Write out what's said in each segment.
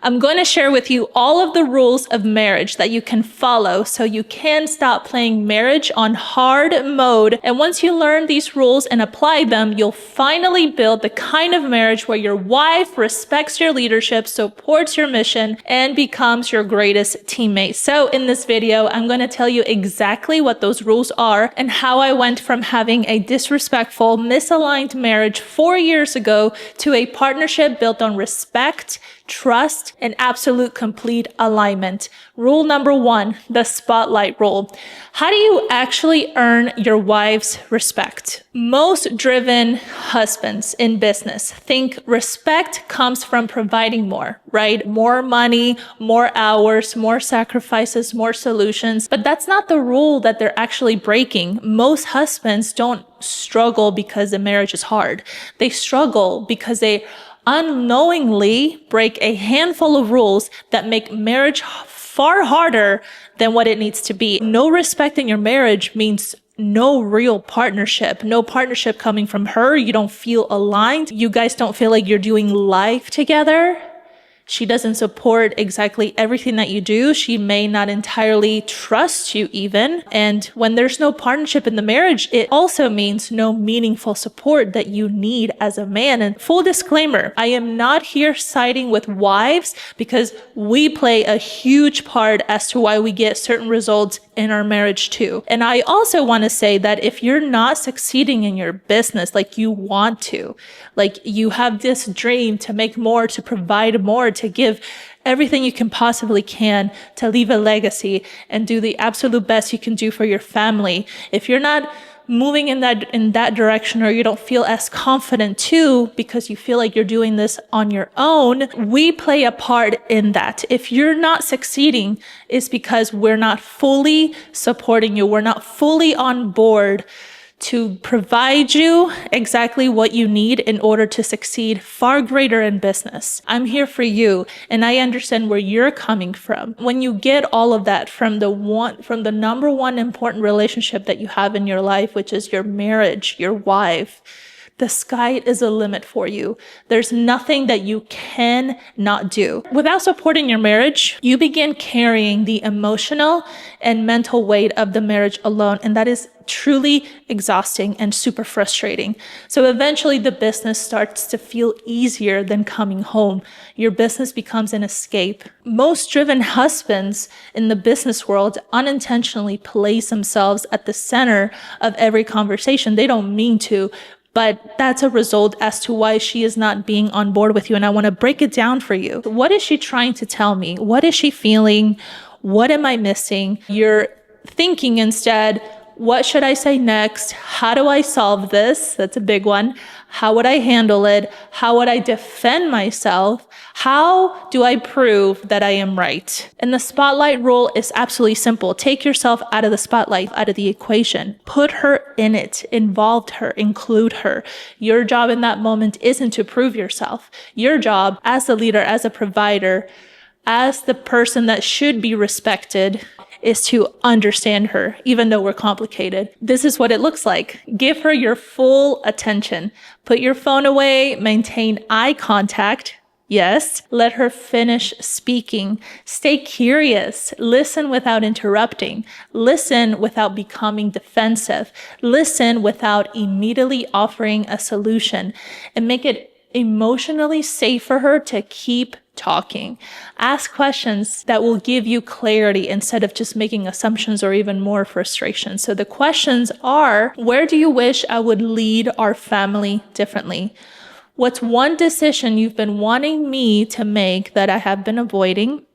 I'm going to share with you all of the rules of marriage that you can follow so you can stop playing marriage on hard mode. And once you learn these rules and apply them, you'll finally build the kind of marriage where your wife respects your leadership, supports your mission, and becomes your greatest teammate. So in this video, I'm going to tell you exactly what those rules are and how I went from having a disrespectful, misaligned marriage 4 years ago to a partnership built on respect, trust, and absolute complete alignment. Rule number 1, the spotlight rule. How do you actually earn your wife's respect? Most driven husbands in business think respect comes from providing more, right? More money, more hours, more sacrifices, more solutions. But that's not the rule that they're actually breaking. Most husbands don't struggle because the marriage is hard. They struggle because they unknowingly break a handful of rules that make marriage far harder than what it needs to be. No respect in your marriage means no real partnership, no partnership coming from her. You don't feel aligned. You guys don't feel like you're doing life together. She doesn't support exactly everything that you do. She may not entirely trust you even. And when there's no partnership in the marriage, it also means no meaningful support that you need as a man. And full disclaimer, I am not here siding with wives because we play a huge part as to why we get certain results in our marriage too. And I also want to say that if you're not succeeding in your business like you want to, like you have this dream to make more, to provide more, to give everything you can possibly can, to leave a legacy and do the absolute best you can do for your family. If you're not moving in that direction, or you don't feel as confident too because you feel like you're doing this on your own, we play a part in that. If you're not succeeding, it's because we're not fully supporting you. We're not fully on board to provide you exactly what you need in order to succeed far greater in business. I'm here for you, and I understand where you're coming from. When you get all of that from the number one important relationship that you have in your life, which is your marriage, your wife, the sky is a limit for you. There's nothing that you cannot do. Without supporting your marriage, you begin carrying the emotional and mental weight of the marriage alone, and that is truly exhausting and super frustrating. So eventually the business starts to feel easier than coming home. Your business becomes an escape. Most driven husbands in the business world unintentionally place themselves at the center of every conversation. They don't mean to, but that's a result as to why she is not being on board with you. And I want to break it down for you. What is she trying to tell me? What is she feeling? What am I missing? You're thinking instead, what should I say next? How do I solve this? That's a big one. How would I handle it? How would I defend myself? How do I prove that I am right? And the spotlight rule is absolutely simple. Take yourself out of the spotlight, out of the equation. Put her in it, involve her, include her. Your job in that moment isn't to prove yourself. Your job as a leader, as a provider, as the person that should be respected, is to understand her, even though we're complicated. This is what it looks like. Give her your full attention. Put your phone away, maintain eye contact. Yes, let her finish speaking. Stay curious. Listen without interrupting. Listen without becoming defensive. Listen without immediately offering a solution. And make it emotionally safe for her to keep talking. Ask questions that will give you clarity instead of just making assumptions or even more frustration. So the questions are, where do you wish I would lead our family differently? What's one decision you've been wanting me to make that I have been avoiding?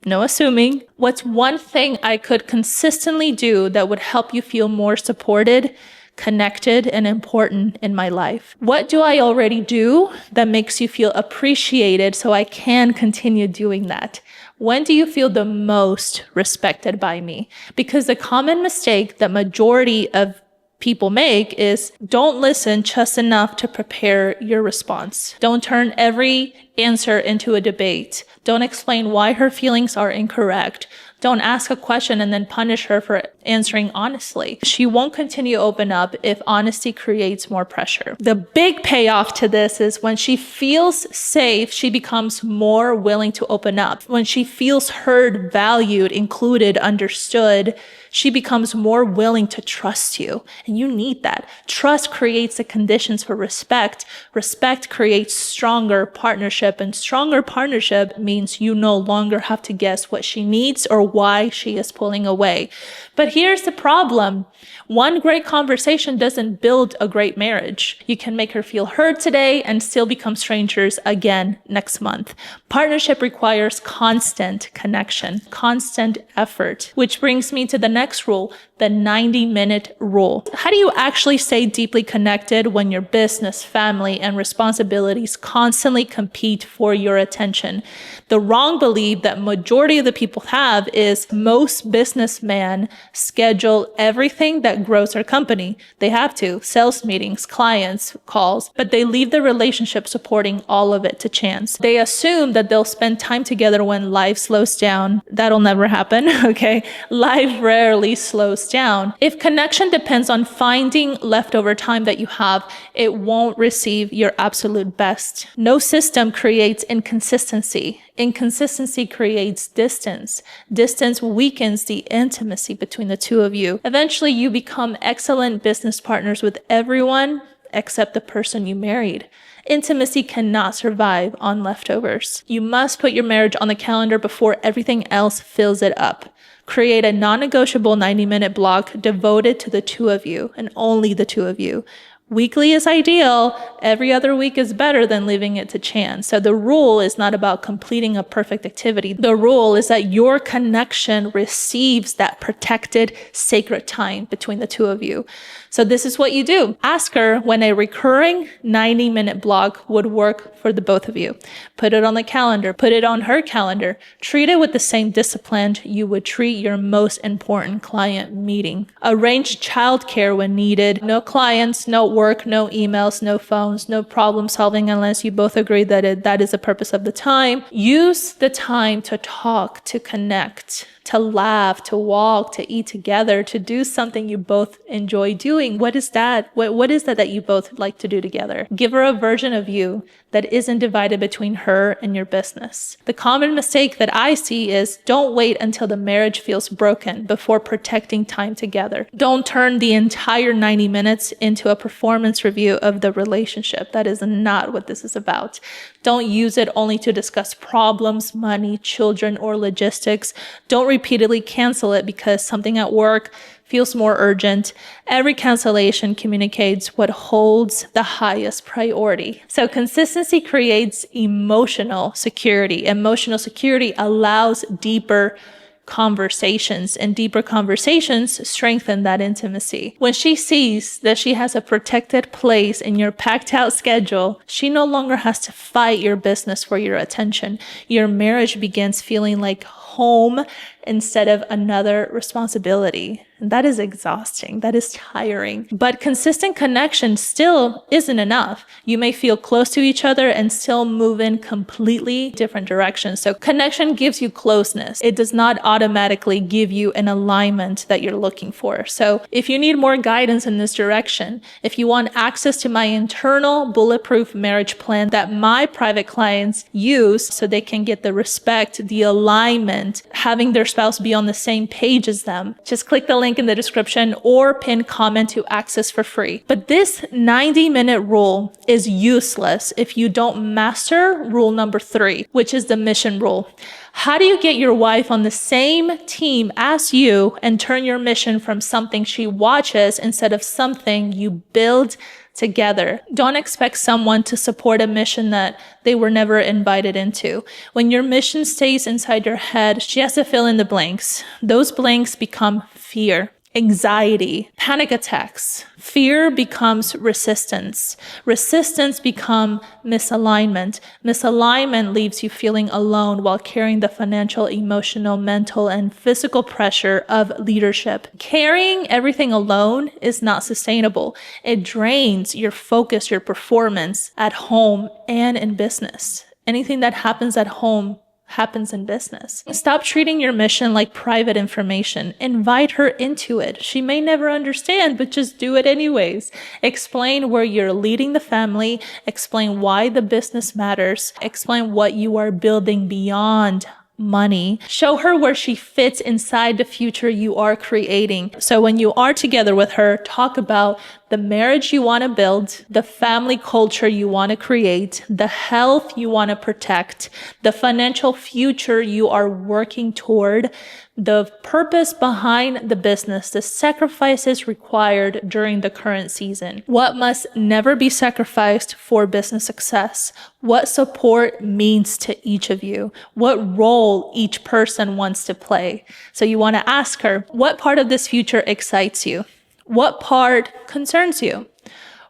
No assuming. What's one thing I could consistently do that would help you feel more supported, connected, and important in my life? What do I already do that makes you feel appreciated so I can continue doing that? When do you feel the most respected by me? Because the common mistake that majority of people make is don't listen just enough to prepare your response. Don't turn every answer into a debate. Don't explain why her feelings are incorrect. Don't ask a question and then punish her for answering honestly. She won't continue to open up if honesty creates more pressure. The big payoff to this is when she feels safe, she becomes more willing to open up. When she feels heard, valued, included, understood, she becomes more willing to trust you. And you need that. Trust creates the conditions for respect. Respect creates stronger partnership, and stronger partnership means you no longer have to guess what she needs or why she is pulling away. But here's the problem. One great conversation doesn't build a great marriage. You can make her feel heard today and still become strangers again next month. Partnership requires constant connection, constant effort, which brings me to the next rule, the 90-minute rule. How do you actually stay deeply connected when your business, family, and responsibilities constantly compete for your attention? The wrong belief that majority of the people have is most businessmen schedule everything that grows their company. They have to, sales meetings, clients, calls, but they leave the relationship supporting all of it to chance. They assume that they'll spend time together when life slows down. That'll never happen, okay? Life rarely slows down. If connection depends on finding leftover time that you have, it won't receive your absolute best. No system creates inconsistency. Inconsistency creates distance. Distance weakens the intimacy between the two of you. Eventually, you become excellent business partners with everyone except the person you married. Intimacy cannot survive on leftovers. You must put your marriage on the calendar before everything else fills it up. Create a non-negotiable 90-minute block devoted to the two of you and only the two of you. Weekly is ideal. Every other week is better than leaving it to chance. So the rule is not about completing a perfect activity. The rule is that your connection receives that protected, sacred time between the two of you. So this is what you do. Ask her when a recurring 90-minute block would work for the both of you. Put it on the calendar. Put it on her calendar. Treat it with the same discipline you would treat your most important client meeting. Arrange childcare when needed. No clients, no work, no emails, no phones, no problem solving unless you both agree that that is the purpose of the time. Use the time to talk, to connect, to laugh, to walk, to eat together, to do something you both enjoy doing. What is that? What is that you both like to do together? Give her a version of you that isn't divided between her and your business. The common mistake that I see is don't wait until the marriage feels broken before protecting time together. Don't turn the entire 90 minutes into a performance review of the relationship. That is not what this is about. Don't use it only to discuss problems, money, children, or logistics. Don't repeatedly cancel it because something at work feels more urgent. Every cancellation communicates what holds the highest priority. So consistency creates emotional security. Emotional security allows deeper conversations, and deeper conversations strengthen that intimacy. When she sees that she has a protected place in your packed out schedule, she no longer has to fight your business for your attention. Your marriage begins feeling like home instead of another responsibility. And that is exhausting. That is tiring. But consistent connection still isn't enough. You may feel close to each other and still move in completely different directions. So connection gives you closeness. It does not automatically give you an alignment that you're looking for. So if you need more guidance in this direction, if you want access to my internal bulletproof marriage plan that my private clients use so they can get the respect, the alignment, having their spouse be on the same page as them, just click the link in the description or pin comment to access for free. But this 90-minute rule is useless if you don't master rule number 3, which is the mission rule. How do you get your wife on the same team as you and turn your mission from something she watches instead of something you build together? Don't expect someone to support a mission that they were never invited into. When your mission stays inside your head, she has to fill in the blanks. Those blanks become fear, anxiety, panic attacks. Fear becomes resistance. Resistance becomes misalignment. Misalignment leaves you feeling alone while carrying the financial, emotional, mental, and physical pressure of leadership. Carrying everything alone is not sustainable. It drains your focus, your performance at home and in business. Anything that happens at home happens in business. Stop treating your mission like private information. Invite her into it. She may never understand, but just do it anyways. Explain where you're leading the family. Explain why the business matters. Explain what you are building beyond money. Show her where she fits inside the future you are creating. So when you are together with her, talk about the marriage you want to build, the family culture you want to create, the health you want to protect, the financial future you are working toward, the purpose behind the business, the sacrifices required during the current season, what must never be sacrificed for business success, what support means to each of you, what role each person wants to play. So you want to ask her, what part of this future excites you? What part concerns you?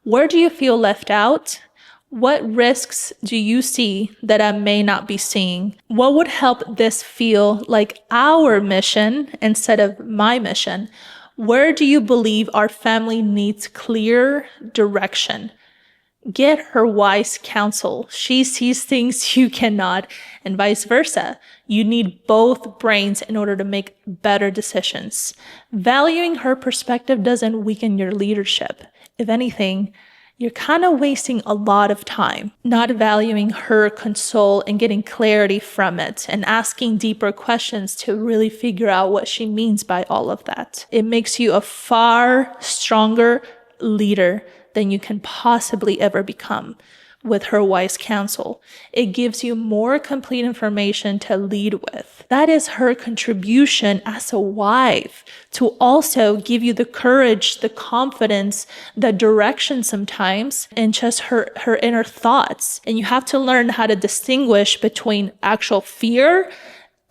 Where do you feel left out? What risks do you see that I may not be seeing? What would help this feel like our mission instead of my mission? Where do you believe our family needs clear direction? Get her wise counsel. She sees things you cannot, and vice versa. You need both brains in order to make better decisions. Valuing her perspective doesn't weaken your leadership. If anything, you're kind of wasting a lot of time not valuing her console and getting clarity from it and asking deeper questions to really figure out what she means by all of that. It makes you a far stronger leader than you can possibly ever become with her wise counsel. It gives you more complete information to lead with. That is her contribution as a wife, to also give you the courage, the confidence, the direction sometimes, and just her inner thoughts. And you have to learn how to distinguish between actual fear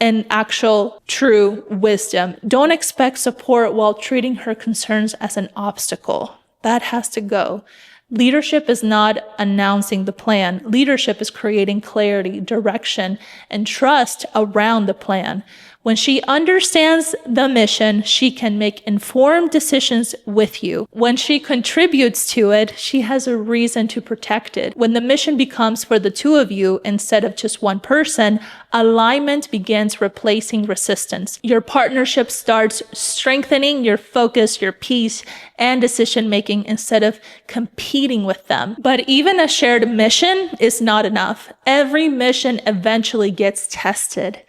and actual true wisdom. Don't expect support while treating her concerns as an obstacle. That has to go. Leadership is not announcing the plan. Leadership is creating clarity, direction, and trust around the plan. When she understands the mission, she can make informed decisions with you. When she contributes to it, she has a reason to protect it. When the mission becomes for the two of you instead of just one person, alignment begins replacing resistance. Your partnership starts strengthening your focus, your peace, and decision-making instead of competing with them. But even a shared mission is not enough. Every mission eventually gets tested.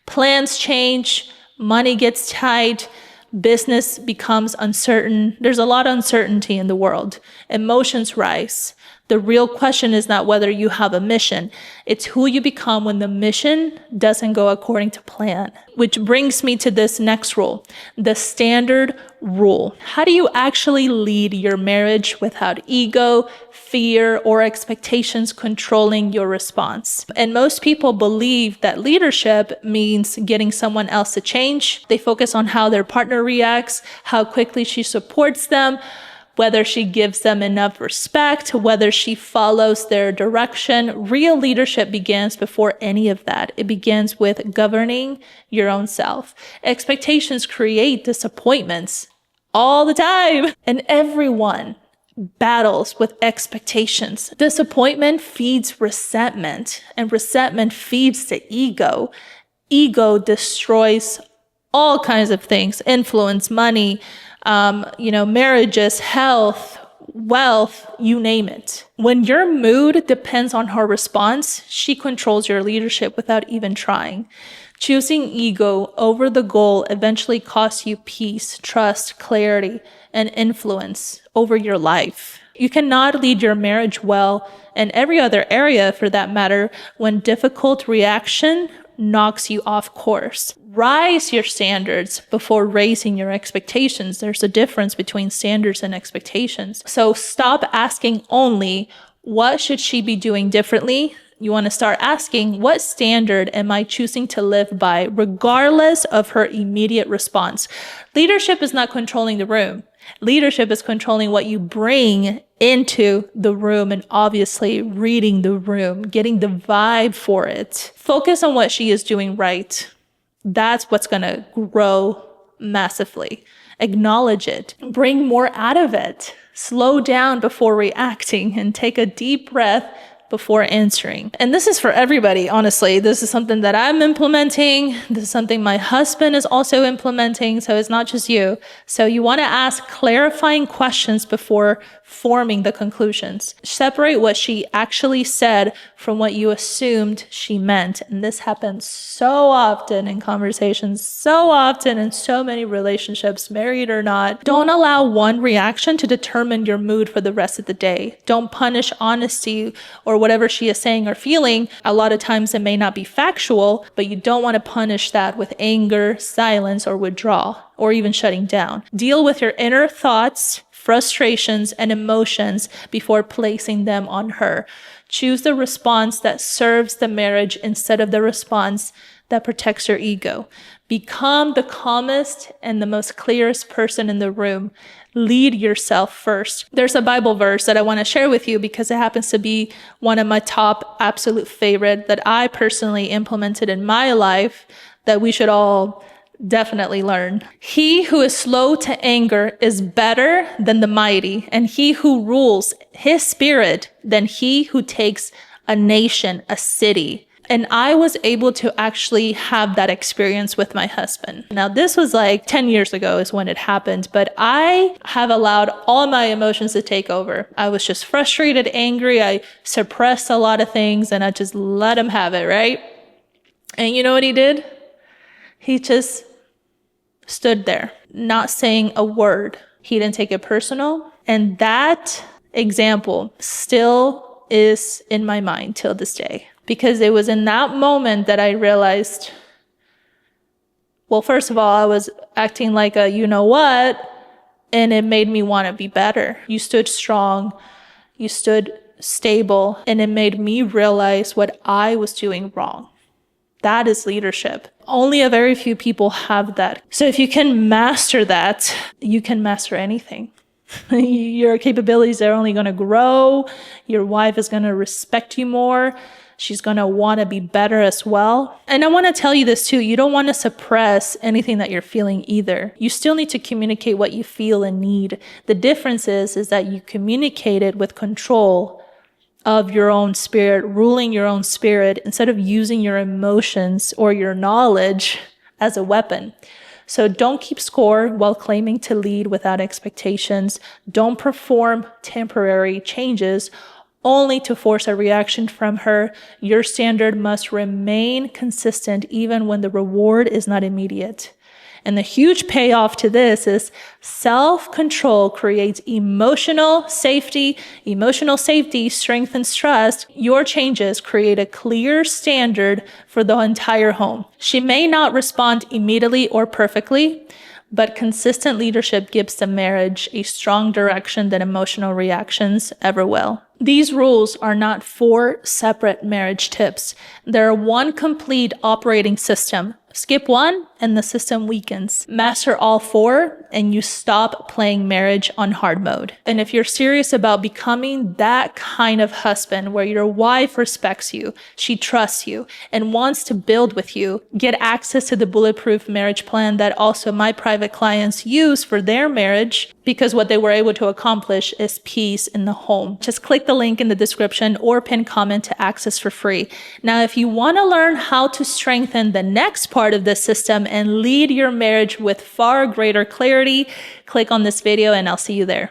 Plans change, money gets tight, business becomes uncertain. There's a lot of uncertainty in the world. Emotions rise. The real question is not whether you have a mission. It's who you become when the mission doesn't go according to plan. Which brings me to this next rule, the standard rule. How do you actually lead your marriage without ego, fear, or expectations controlling your response? And most people believe that leadership means getting someone else to change. They focus on how their partner reacts, how quickly she supports them, whether she gives them enough respect, whether she follows their direction. Real leadership begins before any of that. It begins with governing your own self. Expectations create disappointments all the time, and everyone battles with expectations. Disappointment feeds resentment, and resentment feeds the ego. Ego destroys all kinds of things, influence, money, marriages, health, wealth, you name it. When your mood depends on her response, she controls your leadership without even trying. Choosing ego over the goal eventually costs you peace, trust, clarity, and influence over your life. You cannot lead your marriage well, and every other area for that matter, when difficult reaction knocks you off course. Rise your standards before raising your expectations. There's a difference between standards and expectations. So stop asking only, what should she be doing differently? You want to start asking, what standard am I choosing to live by, regardless of her immediate response? Leadership is not controlling the room. Leadership is controlling what you bring into the room and obviously reading the room, getting the vibe for it. Focus on what she is doing right. That's what's going to grow massively. Acknowledge it. Bring more out of it. Slow down before reacting and take a deep breath before answering. And this is for everybody, honestly. This is something that I'm implementing. This is something my husband is also implementing. So it's not just you. So you want to ask clarifying questions before forming the conclusions. Separate what she actually said from what you assumed she meant. And this happens so often in conversations, so often in so many relationships, married or not. Don't allow one reaction to determine your mood for the rest of the day. Don't punish honesty or whatever she is saying or feeling. A lot of times it may not be factual, but you don't want to punish that with anger, silence, or withdrawal, or even shutting down. Deal with your inner thoughts, frustrations, and emotions before placing them on her. Choose the response that serves the marriage instead of the response that protects your ego. Become the calmest and the most clearest person in the room. Lead yourself first. There's a Bible verse that I want to share with you because it happens to be one of my top absolute favorite that I personally implemented in my life that we should all definitely learn. He who is slow to anger is better than the mighty, and he who rules his spirit than he who takes a nation, a city. And I was able to actually have that experience with my husband. Now, this was like 10 years ago is when it happened, but I have allowed all my emotions to take over. I was just frustrated, angry. I suppressed a lot of things and I just let him have it, right? And you know what he did? He just stood there, not saying a word. He didn't take it personal. And that example still is in my mind till this day. Because it was in that moment that I realized, well, first of all, I was acting like a you-know-what, and it made me want to be better. You stood strong, you stood stable, and it made me realize what I was doing wrong. That is leadership. Only a very few people have that. So if you can master that, you can master anything. Your capabilities are only going to grow. Your wife is going to respect you more. She's going to want to be better as well. And I want to tell you this too. You don't want to suppress anything that you're feeling either. You still need to communicate what you feel and need. The difference is that you communicate it with control of your own spirit, ruling your own spirit instead of using your emotions or your knowledge as a weapon. So don't keep score while claiming to lead without expectations. Don't perform temporary changes only to force a reaction from her. Your standard must remain consistent even when the reward is not immediate. And the huge payoff to this is self-control creates emotional safety. Emotional safety strengthens trust. Your changes create a clear standard for the entire home. She may not respond immediately or perfectly, but consistent leadership gives the marriage a strong direction that emotional reactions ever will. These rules are not 4 separate marriage tips. They're one complete operating system. Skip one and the system weakens. Master all 4 and you stop playing marriage on hard mode. And if you're serious about becoming that kind of husband where your wife respects you, she trusts you, and wants to build with you, get access to the bulletproof marriage plan that also my private clients use for their marriage, because what they were able to accomplish is peace in the home. Just click the link in the description or pin comment to access for free. Now, if you want to learn how to strengthen the next part of this system and lead your marriage with far greater clarity, click on this video and I'll see you there.